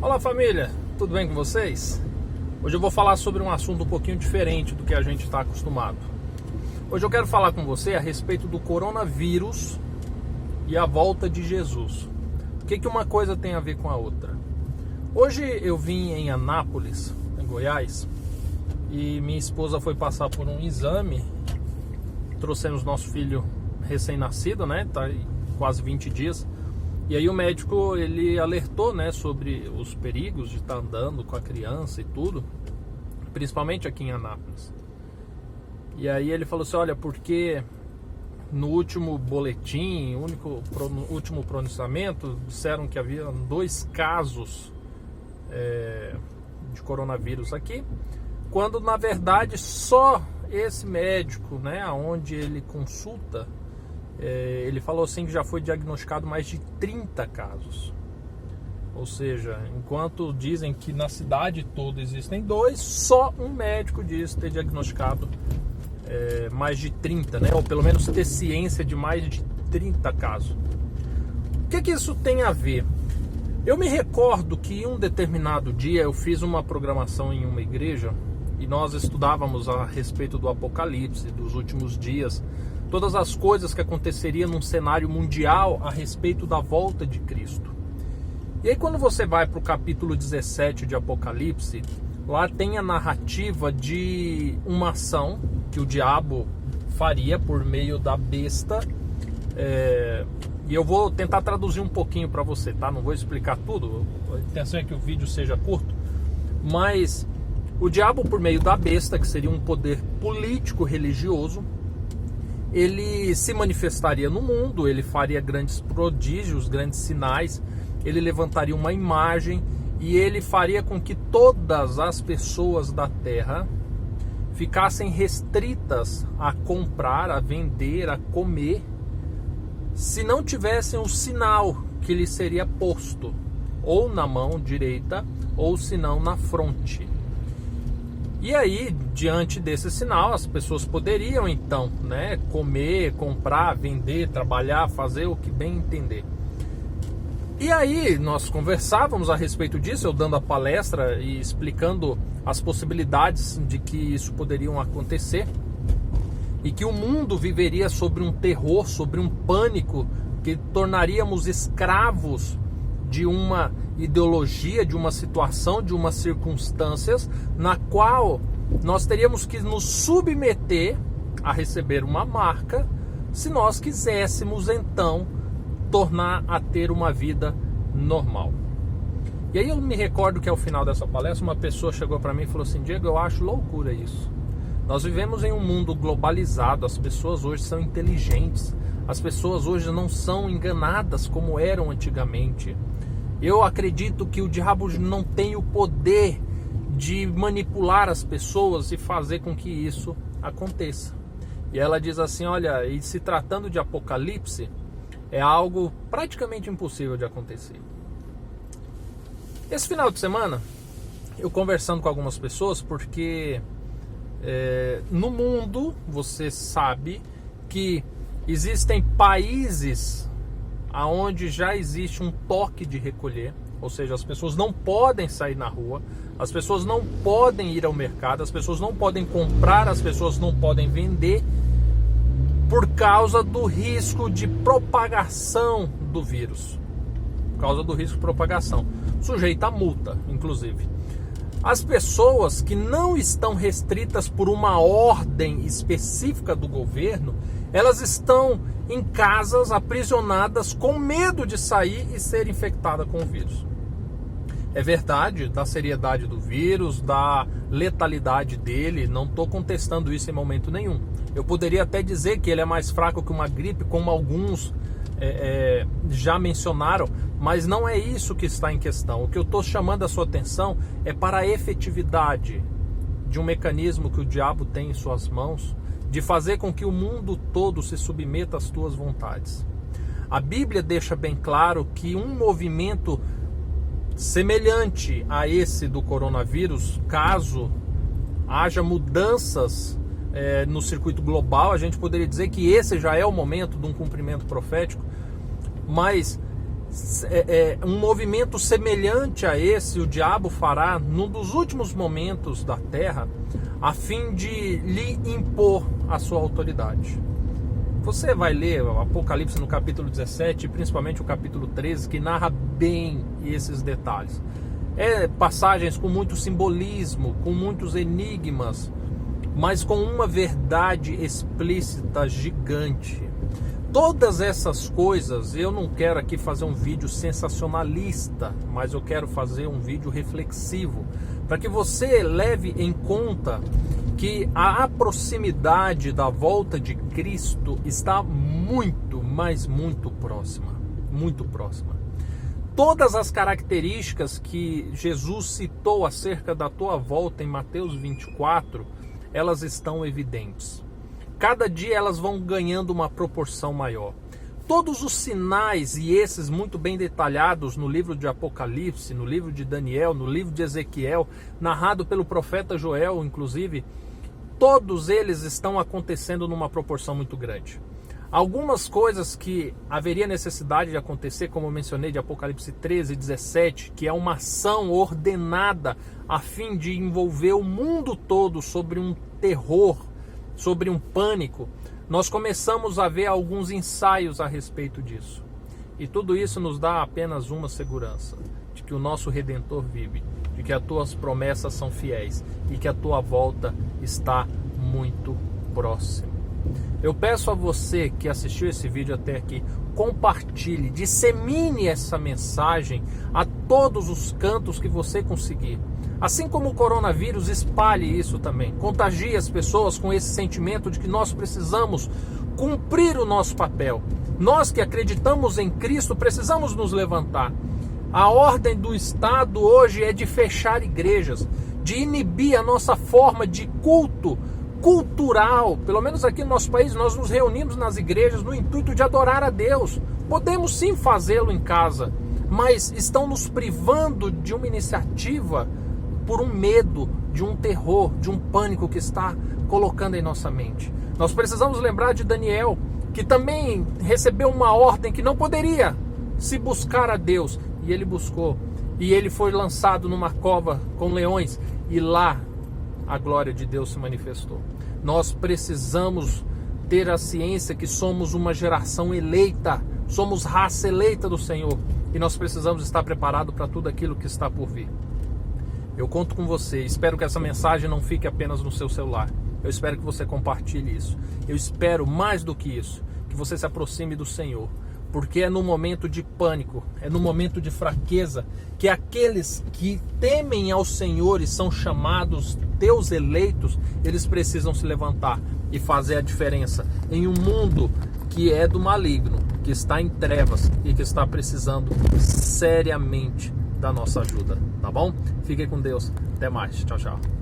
Olá família, tudo bem com vocês? Hoje eu vou falar sobre um assunto um pouquinho diferente do que a gente está acostumado. Hoje eu quero falar com você a respeito do coronavírus e a volta de Jesus. O que uma coisa tem a ver com a outra? Hoje eu vim em Anápolis, em Goiás, e minha esposa foi passar por um exame. Trouxemos nosso filho recém-nascido, né? Tá aí quase 20 dias. E aí o médico, ele alertou, né, sobre os perigos de estar andando com a criança e tudo, principalmente aqui em Anápolis. E aí ele falou assim, olha, porque no último boletim, último pronunciamento, disseram que havia 2 casos de coronavírus aqui, quando na verdade só esse médico, né, onde ele consulta, ele falou assim que já foi diagnosticado mais de 30 casos. Ou seja, enquanto dizem que na cidade toda existem 2, só um médico diz ter diagnosticado mais de 30, né? Ou pelo menos ter ciência de mais de 30 casos. O que isso tem a ver? Eu me recordo que em um determinado dia eu fiz uma programação em uma igreja e nós estudávamos a respeito do Apocalipse, dos últimos dias, todas as coisas que aconteceriam num cenário mundial a respeito da volta de Cristo. E aí quando você vai para o capítulo 17 de Apocalipse, lá tem a narrativa de uma ação que o diabo faria por meio da besta. E eu vou tentar traduzir um pouquinho para você, tá? Não vou explicar tudo, a intenção é que o vídeo seja curto, mas o diabo por meio da besta, que seria um poder político religioso, ele se manifestaria no mundo, ele faria grandes prodígios, grandes sinais, ele levantaria uma imagem e ele faria com que todas as pessoas da terra ficassem restritas a comprar, a vender, a comer, se não tivessem o sinal que lhe seria posto, ou na mão direita, ou se não na fronte. E aí, diante desse sinal, as pessoas poderiam então, né, comer, comprar, vender, trabalhar, fazer o que bem entender. E aí nós conversávamos a respeito disso, eu dando a palestra e explicando as possibilidades de que isso poderiam acontecer e que o mundo viveria sobre um terror, sobre um pânico, que tornaríamos escravos de uma ideologia, de uma situação, de umas circunstâncias na qual nós teríamos que nos submeter a receber uma marca se nós quiséssemos então tornar a ter uma vida normal. E aí eu me recordo que ao final dessa palestra uma pessoa chegou para mim e falou assim, Diego, eu acho loucura isso. Nós vivemos em um mundo globalizado, as pessoas hoje são inteligentes, as pessoas hoje não são enganadas como eram antigamente. Eu acredito que o diabo não tem o poder de manipular as pessoas e fazer com que isso aconteça. E ela diz assim, olha, e se tratando de Apocalipse, é algo praticamente impossível de acontecer. Esse final de semana, eu conversando com algumas pessoas, porque no mundo, você sabe que existem países aonde já existe um toque de recolher, ou seja, as pessoas não podem sair na rua, as pessoas não podem ir ao mercado, as pessoas não podem comprar, as pessoas não podem vender, por causa do risco de propagação do vírus, por causa do risco de propagação, sujeito a multa, inclusive. As pessoas que não estão restritas por uma ordem específica do governo, elas estão em casas aprisionadas com medo de sair e ser infectada com o vírus. É verdade da seriedade do vírus, da letalidade dele, não estou contestando isso em momento nenhum. Eu poderia até dizer que ele é mais fraco que uma gripe, como alguns já mencionaram, mas não é isso que está em questão. O que eu estou chamando a sua atenção é para a efetividade de um mecanismo que o diabo tem em suas mãos, de fazer com que o mundo todo se submeta às tuas vontades. A Bíblia deixa bem claro que um movimento semelhante a esse do coronavírus, caso haja mudanças no circuito global, a gente poderia dizer que esse já é o momento de um cumprimento profético, mas um movimento semelhante a esse o diabo fará num dos últimos momentos da terra, a fim de lhe impor a sua autoridade. Você vai ler o Apocalipse no capítulo 17, principalmente o capítulo 13, que narra bem esses detalhes. Passagens com muito simbolismo, com muitos enigmas, mas com uma verdade explícita gigante. Todas essas coisas, eu não quero aqui fazer um vídeo sensacionalista, mas eu quero fazer um vídeo reflexivo, para que você leve em conta que a proximidade da volta de Cristo está muito, mas muito próxima, muito próxima. Todas as características que Jesus citou acerca da tua volta em Mateus 24, elas estão evidentes. Cada dia elas vão ganhando uma proporção maior. Todos os sinais, e esses muito bem detalhados no livro de Apocalipse, no livro de Daniel, no livro de Ezequiel, narrado pelo profeta Joel, inclusive, todos eles estão acontecendo numa proporção muito grande. Algumas coisas que haveria necessidade de acontecer, como eu mencionei de Apocalipse 13 e 17, que é uma ação ordenada a fim de envolver o mundo todo sobre um terror, sobre um pânico, nós começamos a ver alguns ensaios a respeito disso. E tudo isso nos dá apenas uma segurança, de que o nosso Redentor vive, de que as tuas promessas são fiéis e que a tua volta está muito próxima. Eu peço a você que assistiu esse vídeo até aqui, compartilhe, dissemine essa mensagem a todos os cantos que você conseguir. Assim como o coronavírus, espalhe isso também. Contagie as pessoas com esse sentimento de que nós precisamos cumprir o nosso papel. Nós que acreditamos em Cristo precisamos nos levantar. A ordem do Estado hoje é de fechar igrejas, de inibir a nossa forma de culto cultural. Pelo menos aqui no nosso país, nós nos reunimos nas igrejas no intuito de adorar a Deus. Podemos sim fazê-lo em casa, mas estão nos privando de uma iniciativa por um medo, de um terror, de um pânico que está colocando em nossa mente. Nós precisamos lembrar de Daniel, que também recebeu uma ordem que não poderia se buscar a Deus, e ele buscou, e ele foi lançado numa cova com leões, e lá a glória de Deus se manifestou. Nós precisamos ter a ciência que somos uma geração eleita, somos raça eleita do Senhor, e nós precisamos estar preparados para tudo aquilo que está por vir. Eu conto com você, espero que essa mensagem não fique apenas no seu celular. Eu espero que você compartilhe isso. Eu espero, mais do que isso, que você se aproxime do Senhor. Porque é no momento de pânico, é no momento de fraqueza, que aqueles que temem ao Senhor e são chamados teus eleitos, eles precisam se levantar e fazer a diferença em um mundo que é do maligno, que está em trevas e que está precisando seriamente da nossa ajuda, tá bom? Fiquem com Deus, até mais, tchau, tchau.